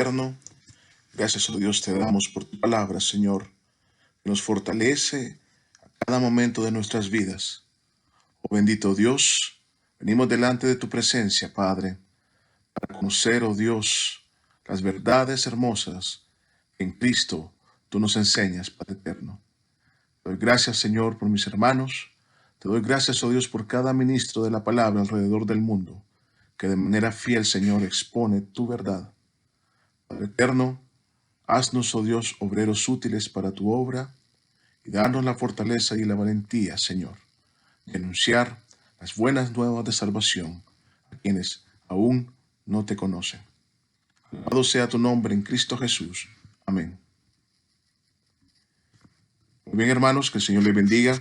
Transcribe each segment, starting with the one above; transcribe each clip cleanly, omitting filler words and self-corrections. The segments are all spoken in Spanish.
eterno, gracias, oh Dios, te damos por tu palabra, Señor, que nos fortalece a cada momento de nuestras vidas. Oh bendito Dios, venimos delante de tu presencia, Padre, para conocer, oh Dios, las verdades hermosas que en Cristo tú nos enseñas, Padre eterno. Te doy gracias, Señor, por mis hermanos. Te doy gracias, oh Dios, por cada ministro de la palabra alrededor del mundo, que de manera fiel, Señor, expone tu verdad. Padre eterno, haznos, oh Dios, obreros útiles para tu obra y danos la fortaleza y la valentía, Señor, de anunciar las buenas nuevas de salvación a quienes aún no te conocen. Alabado sea tu nombre en Cristo Jesús. Amén. Muy bien, hermanos, que el Señor les bendiga.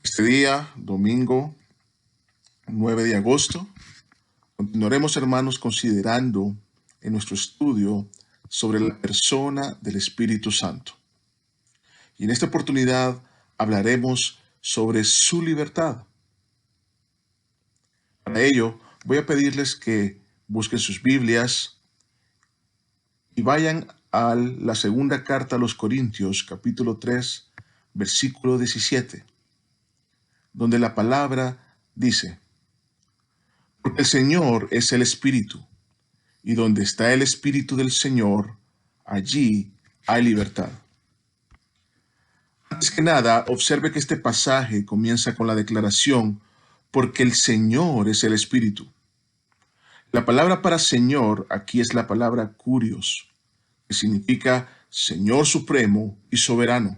Este día, domingo 9 de agosto, continuaremos, hermanos, considerando en nuestro estudio sobre la persona del Espíritu Santo. Y en esta oportunidad hablaremos sobre su libertad. Para ello, voy a pedirles que busquen sus Biblias y vayan a la segunda carta a los Corintios, capítulo 3, versículo 17, donde la palabra dice: porque el Señor es el Espíritu, y donde está el Espíritu del Señor, allí hay libertad. Antes que nada, observe que este pasaje comienza con la declaración: porque el Señor es el Espíritu. La palabra para Señor aquí es la palabra Kurios, que significa Señor Supremo y Soberano.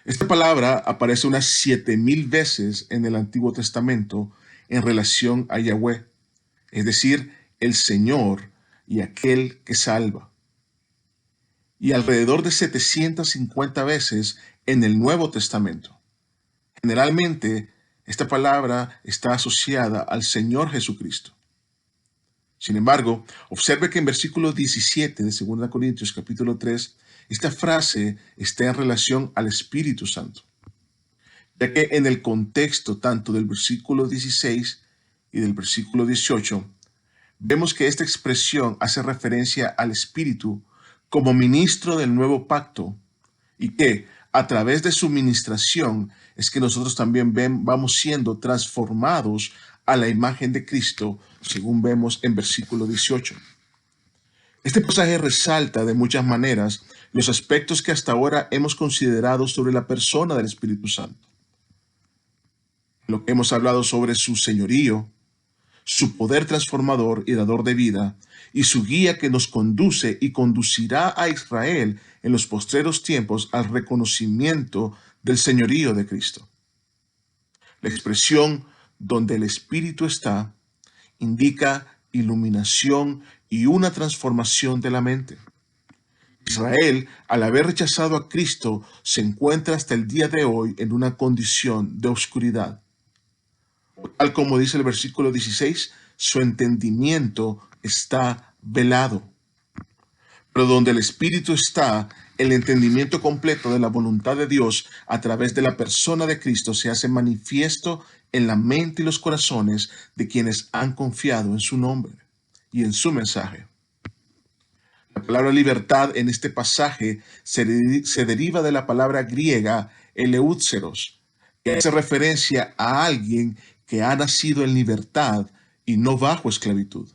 Esta palabra aparece unas 7,000 veces en el Antiguo Testamento en relación a Yahweh, es decir, el Señor y aquel que salva. Y alrededor de 750 veces en el Nuevo Testamento. Generalmente, esta palabra está asociada al Señor Jesucristo. Sin embargo, observe que en versículo 17 de 2 Corintios capítulo 3, esta frase está en relación al Espíritu Santo, ya que en el contexto tanto del versículo 16 y del versículo 18, vemos que esta expresión hace referencia al Espíritu como ministro del nuevo pacto y que a través de su ministración es que nosotros también vamos siendo transformados a la imagen de Cristo, según vemos en versículo 18. Este pasaje resalta de muchas maneras los aspectos que hasta ahora hemos considerado sobre la persona del Espíritu Santo. Lo que hemos hablado sobre su señorío, su poder transformador y dador de vida, y su guía que nos conduce y conducirá a Israel en los postreros tiempos al reconocimiento del señorío de Cristo. La expresión donde el Espíritu está indica iluminación y una transformación de la mente. Israel, al haber rechazado a Cristo, se encuentra hasta el día de hoy en una condición de oscuridad. Tal como dice el versículo 16, su entendimiento está velado. Pero donde el Espíritu está, el entendimiento completo de la voluntad de Dios a través de la persona de Cristo se hace manifiesto en la mente y los corazones de quienes han confiado en su nombre y en su mensaje. La palabra libertad en este pasaje se deriva de la palabra griega eleútseros, que hace referencia a alguien que ha nacido en libertad y no bajo esclavitud.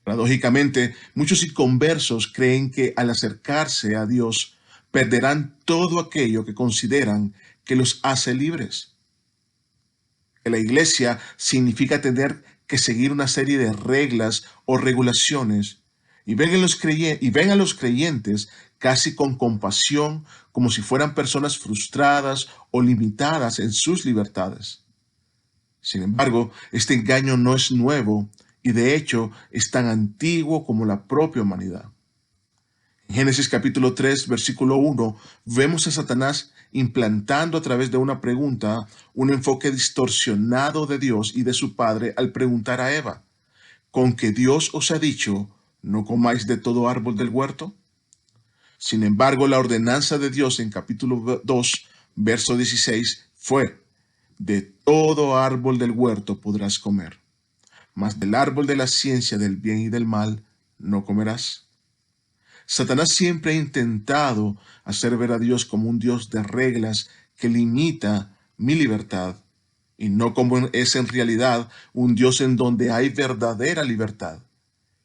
Paradójicamente, muchos inconversos creen que al acercarse a Dios perderán todo aquello que consideran que los hace libres. Que la iglesia significa tener que seguir una serie de reglas o regulaciones y ven a los creyentes casi con compasión, como si fueran personas frustradas o limitadas en sus libertades. Sin embargo, este engaño no es nuevo y de hecho es tan antiguo como la propia humanidad. En Génesis capítulo 3, versículo 1, vemos a Satanás implantando a través de una pregunta un enfoque distorsionado de Dios y de su Padre al preguntar a Eva: ¿con que Dios os ha dicho, no comáis de todo árbol del huerto? Sin embargo, la ordenanza de Dios en capítulo 2, verso 16 fue: de todo árbol del huerto podrás comer, mas del árbol de la ciencia del bien y del mal no comerás. Satanás siempre ha intentado hacer ver a Dios como un Dios de reglas que limita mi libertad, y no como es en realidad un Dios en donde hay verdadera libertad,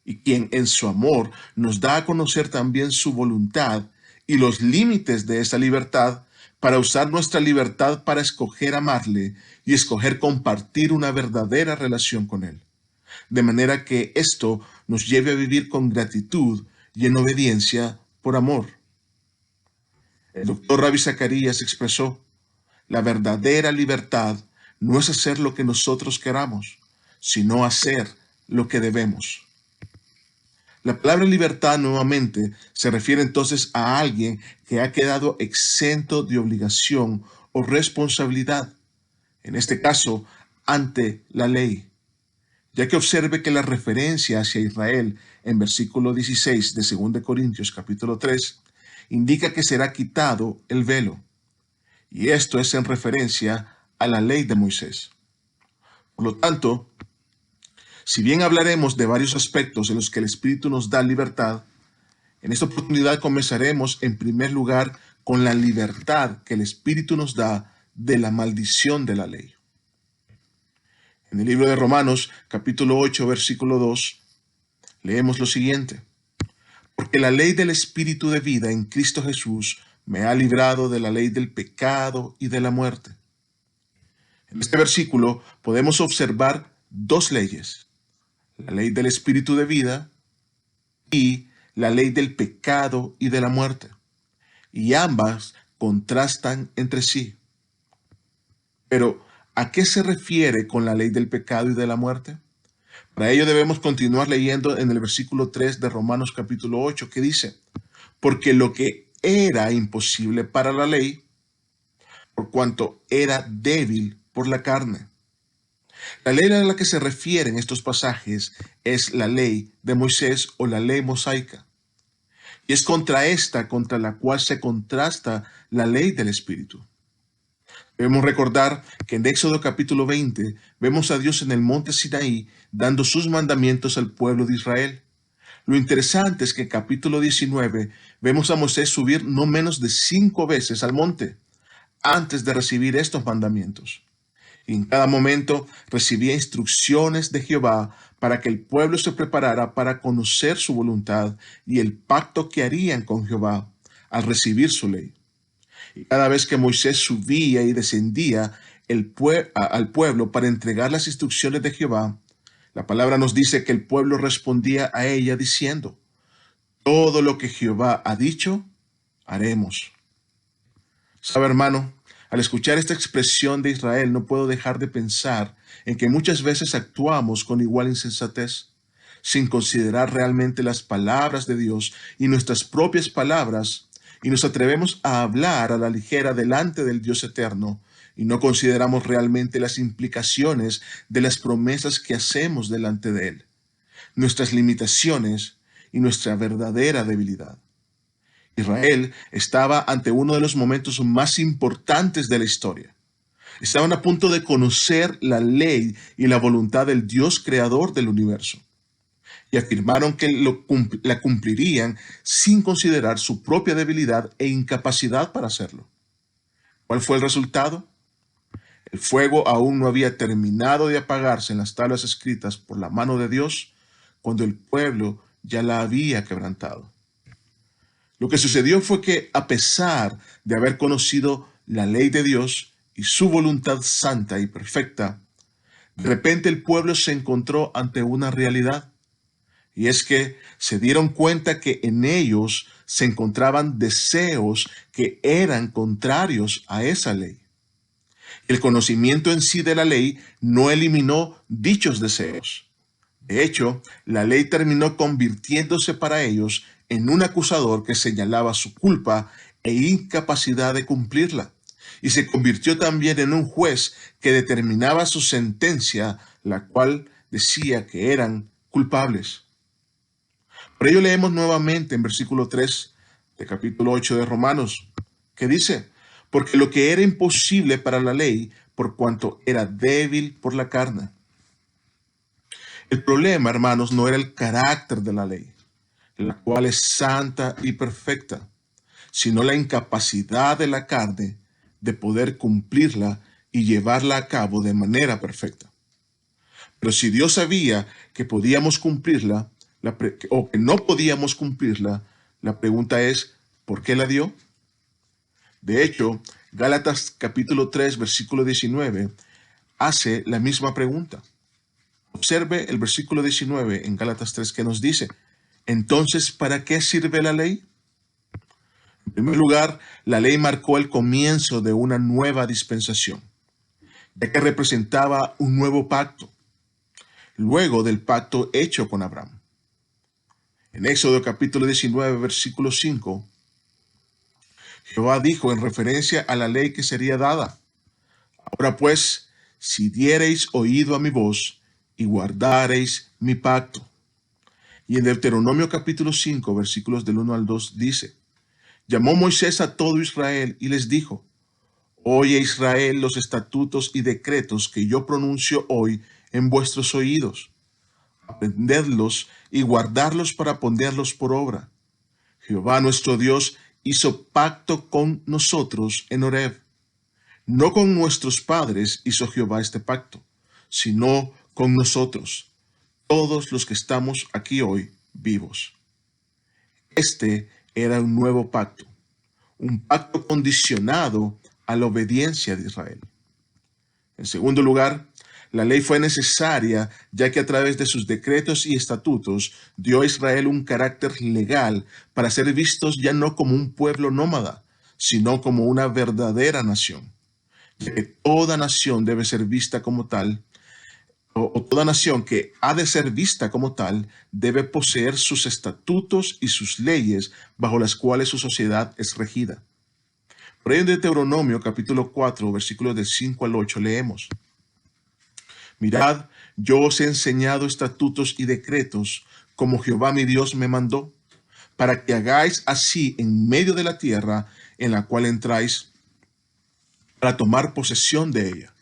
y quien en su amor nos da a conocer también su voluntad y los límites de esa libertad para usar nuestra libertad para escoger amarle y escoger compartir una verdadera relación con Él, de manera que esto nos lleve a vivir con gratitud y en obediencia por amor. El doctor Ravi Zacharias expresó: la verdadera libertad no es hacer lo que nosotros queramos, sino hacer lo que debemos. La palabra libertad nuevamente se refiere entonces a alguien que ha quedado exento de obligación o responsabilidad, en este caso, ante la ley, ya que observe que la referencia hacia Israel en versículo 16 de 2 Corintios capítulo 3 indica que será quitado el velo, y esto es en referencia a la ley de Moisés. Por lo tanto, si bien hablaremos de varios aspectos en los que el Espíritu nos da libertad, en esta oportunidad comenzaremos en primer lugar con la libertad que el Espíritu nos da de la maldición de la ley. En el libro de Romanos, capítulo 8, versículo 2, leemos lo siguiente: porque la ley del Espíritu de vida en Cristo Jesús me ha librado de la ley del pecado y de la muerte. En este versículo podemos observar dos leyes: la ley del Espíritu de vida y la ley del pecado y de la muerte. Y ambas contrastan entre sí. Pero, ¿a qué se refiere con la ley del pecado y de la muerte? Para ello debemos continuar leyendo en el versículo 3 de Romanos capítulo 8, que dice: porque lo que era imposible para la ley, por cuanto era débil por la carne. La ley a la que se refieren estos pasajes es la ley de Moisés o la ley mosaica. Y es contra esta contra la cual se contrasta la ley del Espíritu. Debemos recordar que en Éxodo capítulo 20 vemos a Dios en el monte Sinaí dando sus mandamientos al pueblo de Israel. Lo interesante es que en capítulo 19 vemos a Moisés subir no menos de 5 veces al monte antes de recibir estos mandamientos. Y en cada momento recibía instrucciones de Jehová para que el pueblo se preparara para conocer su voluntad y el pacto que harían con Jehová al recibir su ley. Y cada vez que Moisés subía y descendía al pueblo para entregar las instrucciones de Jehová, la palabra nos dice que el pueblo respondía a ella diciendo: todo lo que Jehová ha dicho, haremos. ¿Sabe, hermano? Al escuchar esta expresión de Israel, no puedo dejar de pensar en que muchas veces actuamos con igual insensatez, sin considerar realmente las palabras de Dios y nuestras propias palabras, y nos atrevemos a hablar a la ligera delante del Dios eterno, y no consideramos realmente las implicaciones de las promesas que hacemos delante de Él, nuestras limitaciones y nuestra verdadera debilidad. Israel estaba ante uno de los momentos más importantes de la historia. Estaban a punto de conocer la ley y la voluntad del Dios creador del universo, y afirmaron que la cumplirían sin considerar su propia debilidad e incapacidad para hacerlo. ¿Cuál fue el resultado? El fuego aún no había terminado de apagarse en las tablas escritas por la mano de Dios cuando el pueblo ya la había quebrantado. Lo que sucedió fue que, a pesar de haber conocido la ley de Dios y su voluntad santa y perfecta, de repente el pueblo se encontró ante una realidad, y es que se dieron cuenta que en ellos se encontraban deseos que eran contrarios a esa ley. El conocimiento en sí de la ley no eliminó dichos deseos. De hecho, la ley terminó convirtiéndose para ellos en un acusador que señalaba su culpa e incapacidad de cumplirla, y se convirtió también en un juez que determinaba su sentencia, la cual decía que eran culpables. Por ello leemos nuevamente en versículo 3 de capítulo 8 de Romanos, que dice: porque lo que era imposible para la ley, por cuanto era débil por la carne. El problema, hermanos, no era el carácter de la ley, la cual es santa y perfecta, sino la incapacidad de la carne de poder cumplirla y llevarla a cabo de manera perfecta. Pero si Dios sabía que podíamos cumplirla, o que no podíamos cumplirla, la pregunta es, ¿por qué la dio? De hecho, Gálatas capítulo 3, versículo 19, hace la misma pregunta. Observe el versículo 19 en Gálatas 3 que nos dice, entonces, ¿para qué sirve la ley? En primer lugar, la ley marcó el comienzo de una nueva dispensación, ya que representaba un nuevo pacto, luego del pacto hecho con Abraham. En Éxodo capítulo 19, versículo 5, Jehová dijo en referencia a la ley que sería dada, ahora pues, si diereis oído a mi voz y guardareis mi pacto. Y en Deuteronomio capítulo 5, versículos del 1 al 2 dice, llamó Moisés a todo Israel y les dijo, oye Israel los estatutos y decretos que yo pronuncio hoy en vuestros oídos. Aprendedlos y guardarlos para ponerlos por obra. Jehová nuestro Dios hizo pacto con nosotros en Horeb. No con nuestros padres hizo Jehová este pacto, sino con nosotros, todos los que estamos aquí hoy vivos. Este era un nuevo pacto, un pacto condicionado a la obediencia de Israel. En segundo lugar, la ley fue necesaria ya que a través de sus decretos y estatutos dio a Israel un carácter legal para ser vistos ya no como un pueblo nómada, sino como una verdadera nación. Ya que toda nación debe ser vista como tal, o toda nación que ha de ser vista como tal, debe poseer sus estatutos y sus leyes bajo las cuales su sociedad es regida. Por ello en Deuteronomio capítulo 4, versículos del 5 al 8 leemos, mirad, yo os he enseñado estatutos y decretos, como Jehová mi Dios me mandó, para que hagáis así en medio de la tierra en la cual entráis, para tomar posesión de ella.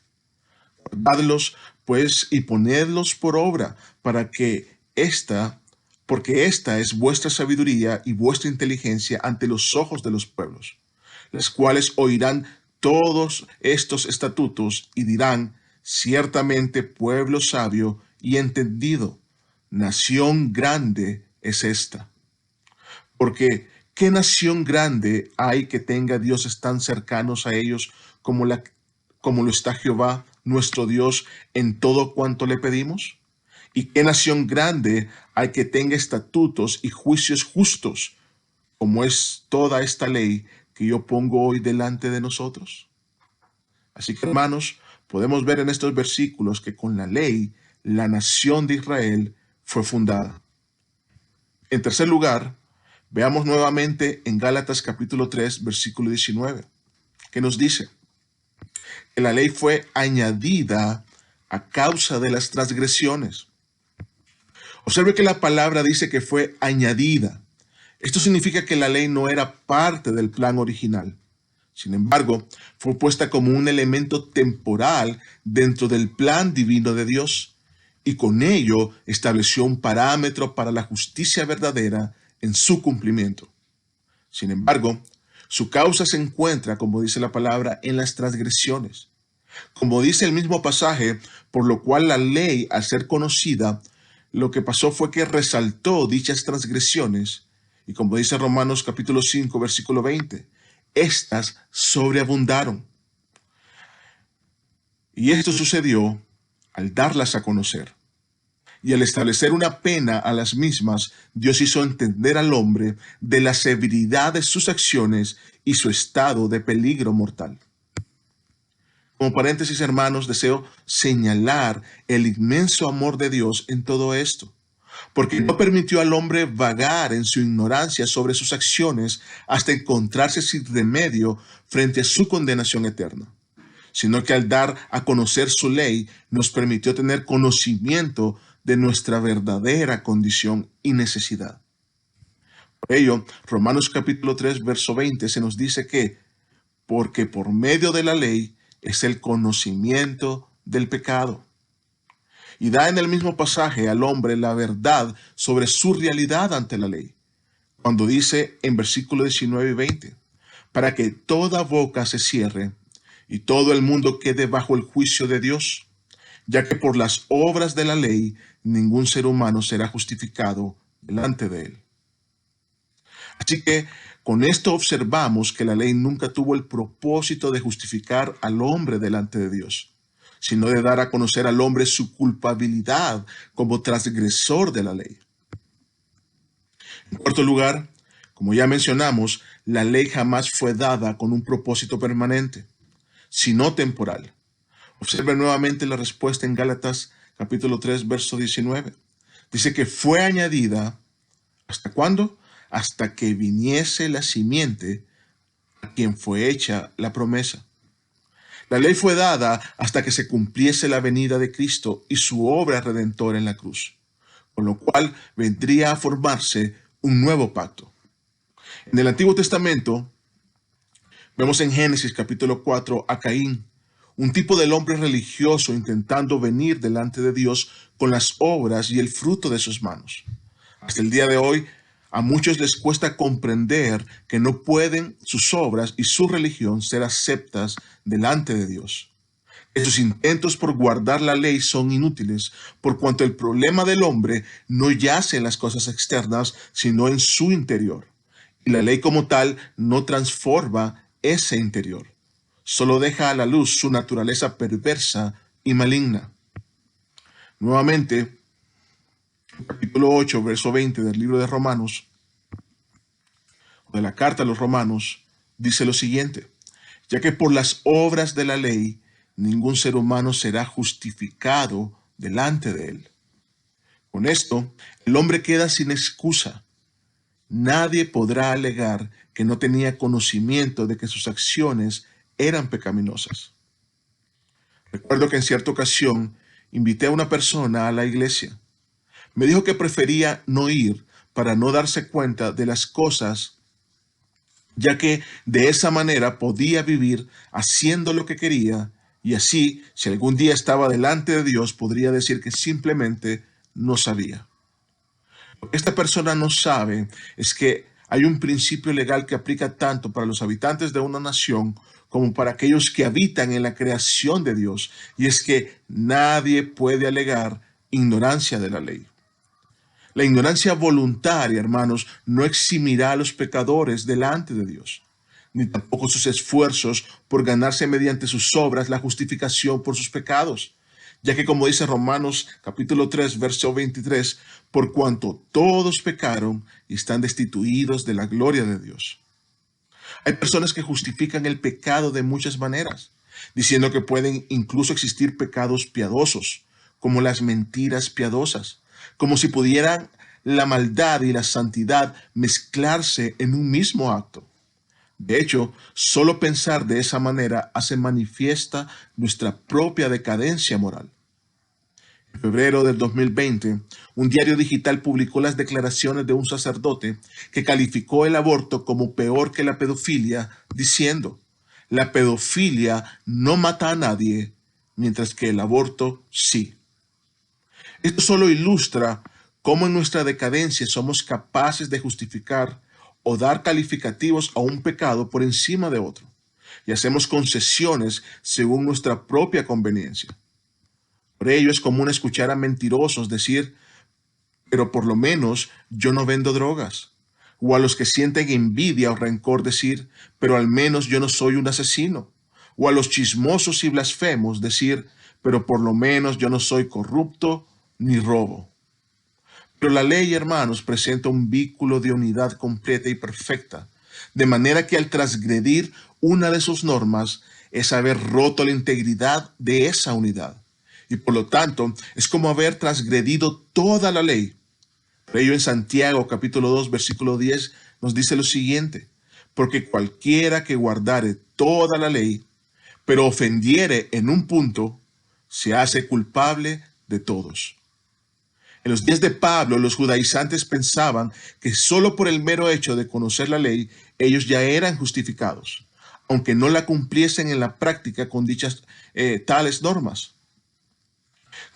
Guardadlos, pues, y ponedlos por obra, porque esta es vuestra sabiduría y vuestra inteligencia ante los ojos de los pueblos, las cuales oirán todos estos estatutos y dirán, ciertamente pueblo sabio y entendido, nación grande es esta. Porque, ¿qué nación grande hay que tenga dioses tan cercanos a ellos como lo está Jehová, nuestro Dios, en todo cuanto le pedimos? ¿Y qué nación grande hay que tenga estatutos y juicios justos, como es toda esta ley que yo pongo hoy delante de nosotros? Así que, hermanos, podemos ver en estos versículos que con la ley, la nación de Israel fue fundada. En tercer lugar, veamos nuevamente en Gálatas capítulo 3, versículo 19, que nos dice que la ley fue añadida a causa de las transgresiones. Observe que la palabra dice que fue añadida. Esto significa que la ley no era parte del plan original. Sin embargo, fue puesta como un elemento temporal dentro del plan divino de Dios, y con ello estableció un parámetro para la justicia verdadera en su cumplimiento. Sin embargo, su causa se encuentra, como dice la palabra, en las transgresiones. Como dice el mismo pasaje, por lo cual la ley, al ser conocida, lo que pasó fue que resaltó dichas transgresiones, y como dice Romanos capítulo 5, versículo 20, estas sobreabundaron. Y esto sucedió al darlas a conocer. Y al establecer una pena a las mismas, Dios hizo entender al hombre de la severidad de sus acciones y su estado de peligro mortal. Como paréntesis, hermanos, deseo señalar el inmenso amor de Dios en todo esto, porque no permitió al hombre vagar en su ignorancia sobre sus acciones hasta encontrarse sin remedio frente a su condenación eterna, sino que al dar a conocer su ley nos permitió tener conocimiento de nuestra verdadera condición y necesidad. Por ello, Romanos capítulo 3, verso 20 se nos dice que, porque por medio de la ley es el conocimiento del pecado. y da en el mismo pasaje al hombre la verdad sobre su realidad ante la ley, cuando dice en versículos 19 y 20, para que toda boca se cierre y todo el mundo quede bajo el juicio de Dios, ya que por las obras de la ley ningún ser humano será justificado delante de él. Así que con esto observamos que la ley nunca tuvo el propósito de justificar al hombre delante de Dios, sino de dar a conocer al hombre su culpabilidad como transgresor de la ley. En cuarto lugar, como ya mencionamos, la ley jamás fue dada con un propósito permanente, sino temporal. Observe nuevamente la respuesta en Gálatas capítulo 3, verso 19. Dice que fue añadida, ¿hasta cuándo? Hasta que viniese la simiente a quien fue hecha la promesa. La ley fue dada hasta que se cumpliese la venida de Cristo y su obra redentora en la cruz, con lo cual vendría a formarse un nuevo pacto. En el Antiguo Testamento vemos en Génesis capítulo 4 a Caín, un tipo del hombre religioso intentando venir delante de Dios con las obras y el fruto de sus manos. Hasta el día de hoy, a muchos les cuesta comprender que no pueden sus obras y su religión ser aceptas delante de Dios. Que sus intentos por guardar la ley son inútiles, por cuanto el problema del hombre no yace en las cosas externas, sino en su interior. Y la ley como tal no transforma ese interior. Solo deja a la luz su naturaleza perversa y maligna. Nuevamente, capítulo 8, verso 20 del libro de Romanos, de la carta a los Romanos, dice lo siguiente: ya que por las obras de la ley ningún ser humano será justificado delante de él. Con esto, el hombre queda sin excusa. Nadie podrá alegar que no tenía conocimiento de que sus acciones eran pecaminosas. Recuerdo que en cierta ocasión invité a una persona a la iglesia. Me dijo que prefería no ir para no darse cuenta de las cosas, ya que de esa manera podía vivir haciendo lo que quería, y así, si algún día estaba delante de Dios, podría decir que simplemente no sabía. Lo que esta persona no sabe es que hay un principio legal que aplica tanto para los habitantes de una nación como para aquellos que habitan en la creación de Dios, y es que nadie puede alegar ignorancia de la ley. La ignorancia voluntaria, hermanos, no eximirá a los pecadores delante de Dios, ni tampoco sus esfuerzos por ganarse mediante sus obras la justificación por sus pecados, ya que como dice Romanos capítulo 3, verso 23, por cuanto todos pecaron y están destituidos de la gloria de Dios. Hay personas que justifican el pecado de muchas maneras, diciendo que pueden incluso existir pecados piadosos, como las mentiras piadosas, como si pudieran la maldad y la santidad mezclarse en un mismo acto. De hecho, solo pensar de esa manera hace manifiesta nuestra propia decadencia moral. En febrero del 2020, un diario digital publicó las declaraciones de un sacerdote que calificó el aborto como peor que la pedofilia, diciendo: la pedofilia no mata a nadie, mientras que el aborto sí. Esto solo ilustra cómo en nuestra decadencia somos capaces de justificar o dar calificativos a un pecado por encima de otro, y hacemos concesiones según nuestra propia conveniencia. Por ello es común escuchar a mentirosos decir: pero por lo menos yo no vendo drogas. O a los que sienten envidia o rencor decir: pero al menos yo no soy un asesino. O a los chismosos y blasfemos decir: pero por lo menos yo no soy corrupto ni robo. Pero la ley, hermanos, presenta un vínculo de unidad completa y perfecta, de manera que al transgredir una de sus normas es haber roto la integridad de esa unidad. Y por lo tanto, es como haber transgredido toda la ley. Por ello en Santiago capítulo 2 versículo 10 nos dice lo siguiente: porque cualquiera que guardare toda la ley, pero ofendiere en un punto, se hace culpable de todos. En los días de Pablo, los judaizantes pensaban que solo por el mero hecho de conocer la ley, ellos ya eran justificados, aunque no la cumpliesen en la práctica con dichas tales normas.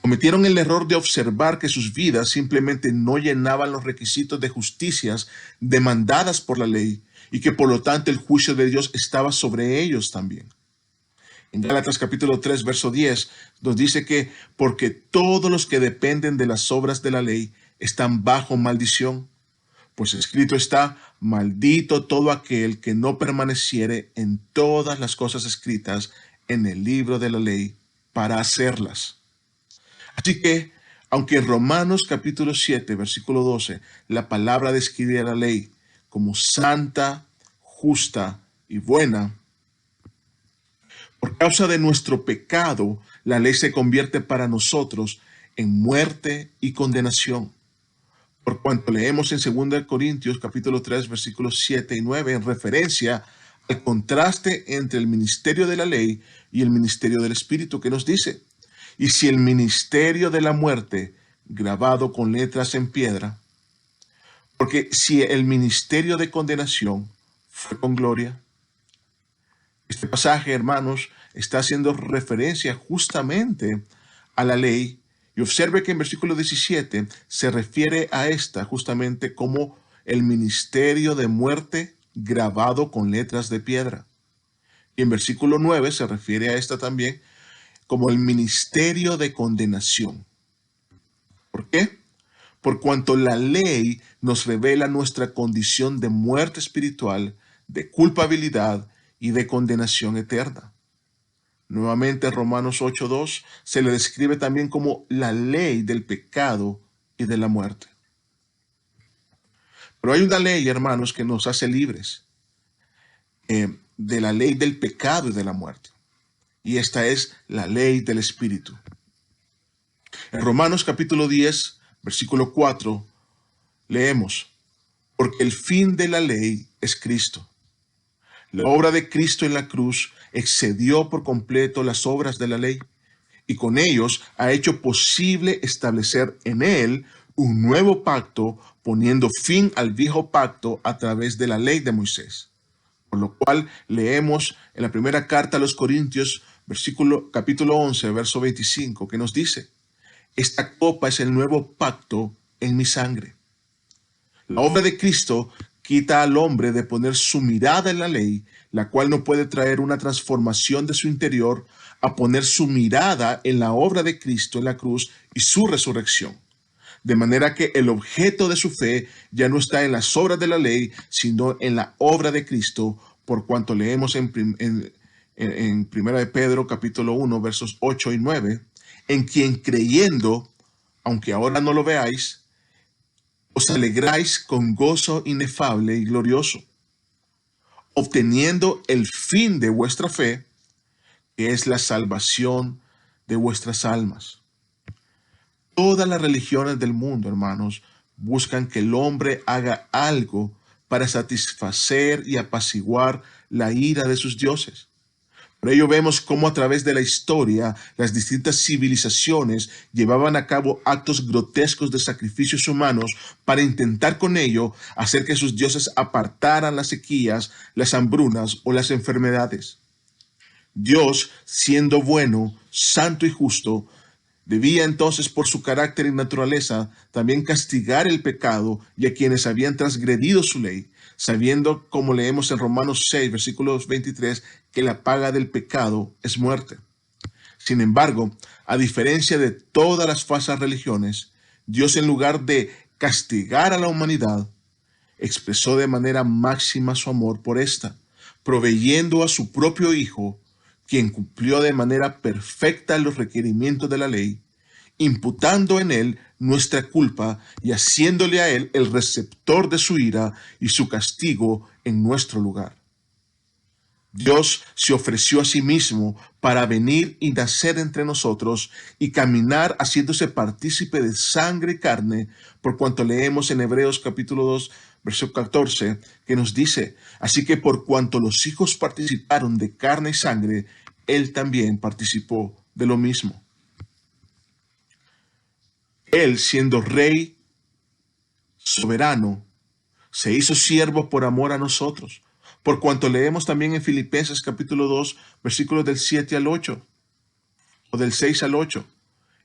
Cometieron el error de observar que sus vidas simplemente no llenaban los requisitos de justicias demandadas por la ley y que por lo tanto el juicio de Dios estaba sobre ellos también. En Gálatas capítulo 3, verso 10, nos dice que porque todos los que dependen de las obras de la ley están bajo maldición, pues escrito está, maldito todo aquel que no permaneciere en todas las cosas escritas en el libro de la ley para hacerlas. Así que, aunque en Romanos capítulo 7, versículo 12, la palabra describe a la ley como santa, justa y buena, por causa de nuestro pecado, la ley se convierte para nosotros en muerte y condenación. Por cuanto leemos en 2 Corintios capítulo 3, versículos 7 y 9, en referencia al contraste entre el ministerio de la ley y el ministerio del Espíritu, que nos dice: y si el ministerio de la muerte, grabado con letras en piedra, porque si el ministerio de condenación fue con gloria. Este pasaje, hermanos, está haciendo referencia justamente a la ley, y observe que en versículo 17 se refiere a esta justamente como el ministerio de muerte grabado con letras de piedra. Y en versículo 9 se refiere a esta también como el ministerio de condenación. ¿Por qué? Por cuanto la ley nos revela nuestra condición de muerte espiritual, de culpabilidad y de condenación eterna. Nuevamente, Romanos 8:2 se le describe también como la ley del pecado y de la muerte. Pero hay una ley, hermanos, que nos hace libres de la ley del pecado y de la muerte. Y esta es la ley del Espíritu. En Romanos capítulo 10, versículo 4, leemos: porque el fin de la ley es Cristo. La obra de Cristo en la cruz excedió por completo las obras de la ley, y con ellos ha hecho posible establecer en él un nuevo pacto, poniendo fin al viejo pacto a través de la ley de Moisés. Por lo cual leemos en la primera carta a los Corintios, capítulo 11, verso 25, que nos dice: esta copa es el nuevo pacto en mi sangre. La obra de Cristo quita al hombre de poner su mirada en la ley, la cual no puede traer una transformación de su interior, a poner su mirada en la obra de Cristo en la cruz y su resurrección. De manera que el objeto de su fe ya no está en las obras de la ley, sino en la obra de Cristo, por cuanto leemos en 1 de Pedro capítulo 1, versos 8 y 9, en quien creyendo, aunque ahora no lo veáis, os alegráis con gozo inefable y glorioso, obteniendo el fin de vuestra fe, que es la salvación de vuestras almas. Todas las religiones del mundo, hermanos, buscan que el hombre haga algo para satisfacer y apaciguar la ira de sus dioses. Por ello vemos cómo a través de la historia las distintas civilizaciones llevaban a cabo actos grotescos de sacrificios humanos para intentar con ello hacer que sus dioses apartaran las sequías, las hambrunas o las enfermedades. Dios, siendo bueno, santo y justo, debía entonces, por su carácter y naturaleza, también castigar el pecado y a quienes habían transgredido su ley, sabiendo, como leemos en Romanos 6, versículos 23, que la paga del pecado es muerte. Sin embargo, a diferencia de todas las falsas religiones, Dios, en lugar de castigar a la humanidad, expresó de manera máxima su amor por esta, proveyendo a su propio Hijo, quien cumplió de manera perfecta los requerimientos de la ley, imputando en él nuestra culpa y haciéndole a él el receptor de su ira y su castigo en nuestro lugar. Dios se ofreció a sí mismo para venir y nacer entre nosotros y caminar haciéndose partícipe de sangre y carne, por cuanto leemos en Hebreos capítulo 2, verso 14, que nos dice: así que por cuanto los hijos participaron de carne y sangre, él también participó de lo mismo. Él, siendo rey soberano, se hizo siervo por amor a nosotros, por cuanto leemos también en Filipenses capítulo 2, versículos del 7 al 8, o del 6 al 8.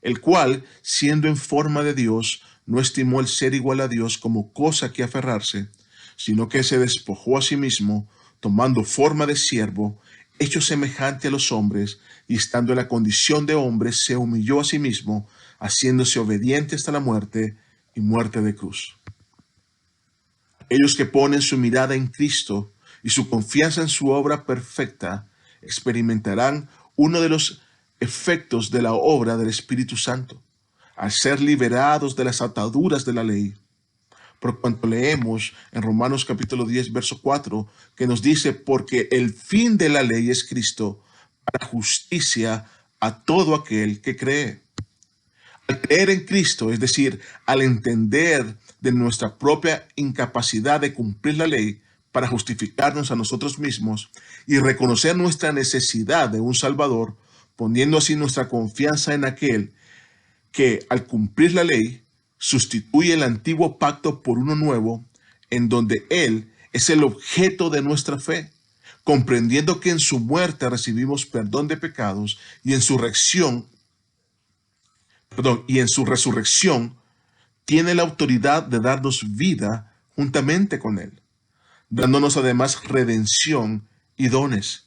el cual, siendo en forma de Dios, no estimó el ser igual a Dios como cosa que aferrarse, sino que se despojó a sí mismo, tomando forma de siervo, hecho semejante a los hombres, y estando en la condición de hombre, se humilló a sí mismo, haciéndose obediente hasta la muerte y muerte de cruz. Aquellos que ponen su mirada en Cristo y su confianza en su obra perfecta, experimentarán uno de los efectos de la obra del Espíritu Santo, al ser liberados de las ataduras de la ley. Por cuanto leemos en Romanos capítulo 10, verso 4, que nos dice, porque el fin de la ley es Cristo, para justicia a todo aquel que cree. Al creer en Cristo, es decir, al entender de nuestra propia incapacidad de cumplir la ley para justificarnos a nosotros mismos y reconocer nuestra necesidad de un Salvador, poniendo así nuestra confianza en aquel que al cumplir la ley sustituye el antiguo pacto por uno nuevo, en donde Él es el objeto de nuestra fe, comprendiendo que en su muerte recibimos perdón de pecados y en su resurrección tiene la autoridad de darnos vida juntamente con Él, dándonos además redención y dones.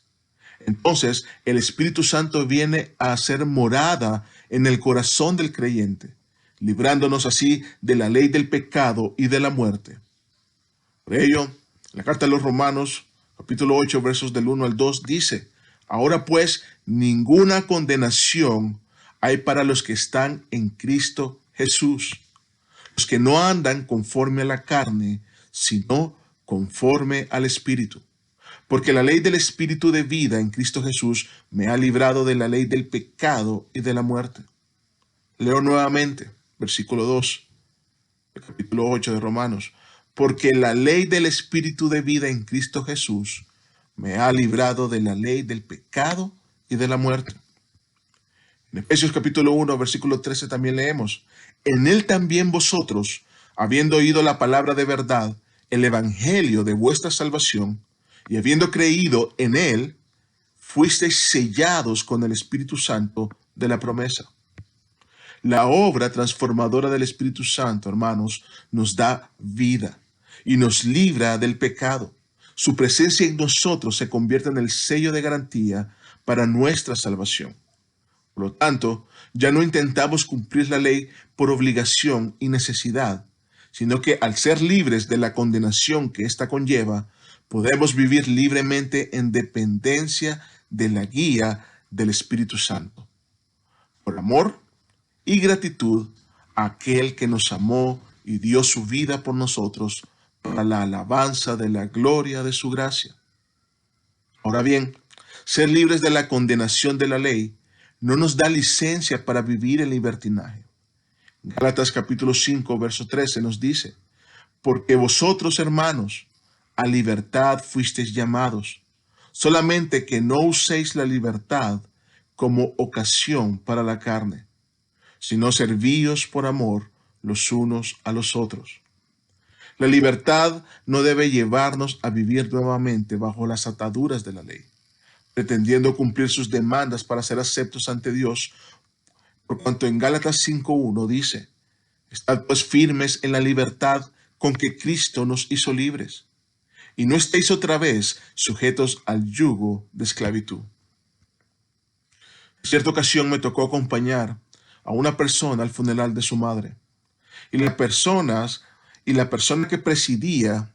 Entonces, el Espíritu Santo viene a hacer morada en el corazón del creyente, librándonos así de la ley del pecado y de la muerte. Por ello, la carta de los Romanos, capítulo 8, versos del 1 al 2, dice, ahora pues, ninguna condenación hay para los que están en Cristo Jesús, los que no andan conforme a la carne, sino conforme al Espíritu. Porque la ley del Espíritu de vida en Cristo Jesús me ha librado de la ley del pecado y de la muerte. Leo nuevamente, versículo 2, del capítulo 8 de Romanos. Porque la ley del Espíritu de vida en Cristo Jesús me ha librado de la ley del pecado y de la muerte. En Efesios capítulo 1, versículo 13 también leemos, en él también vosotros, habiendo oído la palabra de verdad, el evangelio de vuestra salvación, y habiendo creído en él, fuisteis sellados con el Espíritu Santo de la promesa. La obra transformadora del Espíritu Santo, hermanos, nos da vida y nos libra del pecado. Su presencia en nosotros se convierte en el sello de garantía para nuestra salvación. Por lo tanto, ya no intentamos cumplir la ley por obligación y necesidad, sino que al ser libres de la condenación que ésta conlleva, podemos vivir libremente en dependencia de la guía del Espíritu Santo. Por amor y gratitud a aquel que nos amó y dio su vida por nosotros para la alabanza de la gloria de su gracia. Ahora bien, ser libres de la condenación de la ley no nos da licencia para vivir en libertinaje. Gálatas capítulo 5, verso 13 nos dice, porque vosotros, hermanos, a libertad fuisteis llamados, solamente que no uséis la libertad como ocasión para la carne, sino servíos por amor los unos a los otros. La libertad no debe llevarnos a vivir nuevamente bajo las ataduras de la ley, pretendiendo cumplir sus demandas para ser aceptos ante Dios, por cuanto en Gálatas 5:1 dice, estad pues firmes en la libertad con que Cristo nos hizo libres, y no estéis otra vez sujetos al yugo de esclavitud. En cierta ocasión me tocó acompañar a una persona al funeral de su madre, y la persona que presidía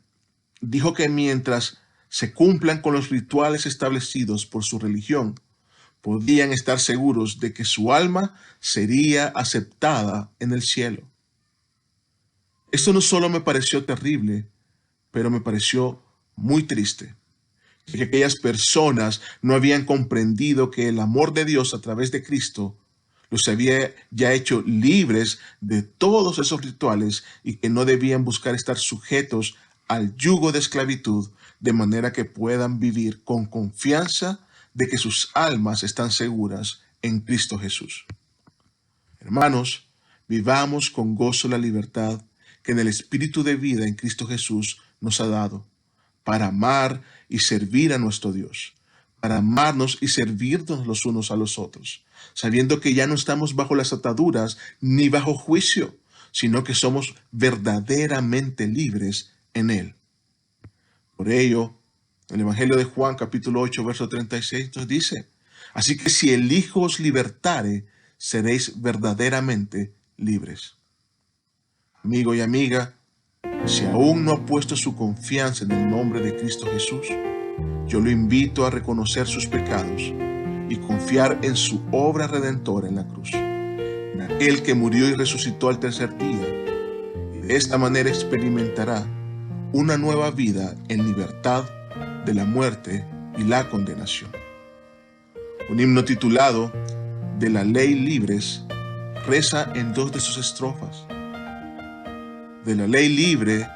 dijo que mientras se cumplan con los rituales establecidos por su religión, podían estar seguros de que su alma sería aceptada en el cielo. Esto no solo me pareció terrible, pero me pareció muy triste, que aquellas personas no habían comprendido que el amor de Dios a través de Cristo los había ya hecho libres de todos esos rituales y que no debían buscar estar sujetos al yugo de esclavitud, de manera que puedan vivir con confianza de que sus almas están seguras en Cristo Jesús. Hermanos, vivamos con gozo la libertad que en el Espíritu de vida en Cristo Jesús nos ha dado, para amar y servir a nuestro Dios, para amarnos y servirnos los unos a los otros, sabiendo que ya no estamos bajo las ataduras ni bajo juicio, sino que somos verdaderamente libres en Él. Por ello, el Evangelio de Juan, capítulo 8, verso 36, nos dice: así que si el Hijo os libertare, seréis verdaderamente libres. Amigo y amiga, si aún no ha puesto su confianza en el nombre de Cristo Jesús, yo lo invito a reconocer sus pecados y confiar en su obra redentora en la cruz, en aquel que murió y resucitó al tercer día, y de esta manera experimentará una nueva vida en libertad de la muerte y la condenación. Un himno titulado "De la ley libres" reza en 2 de sus estrofas: de la ley libre,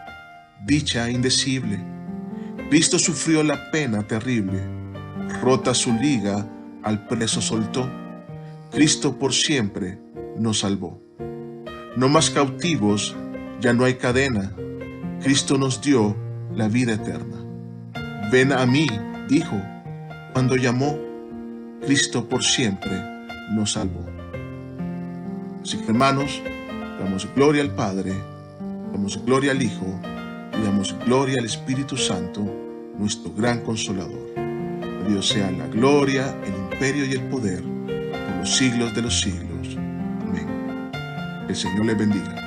dicha indecible, Cristo sufrió la pena terrible, rota su liga, al preso soltó, Cristo por siempre nos salvó. No más cautivos, ya no hay cadena, Cristo nos dio la vida eterna. Ven a mí, dijo, cuando llamó, Cristo por siempre nos salvó. Así que, hermanos, damos gloria al Padre, damos gloria al Hijo y damos gloria al Espíritu Santo, nuestro gran Consolador. A Dios sea la gloria, el imperio y el poder por los siglos de los siglos. Amén. El Señor les bendiga.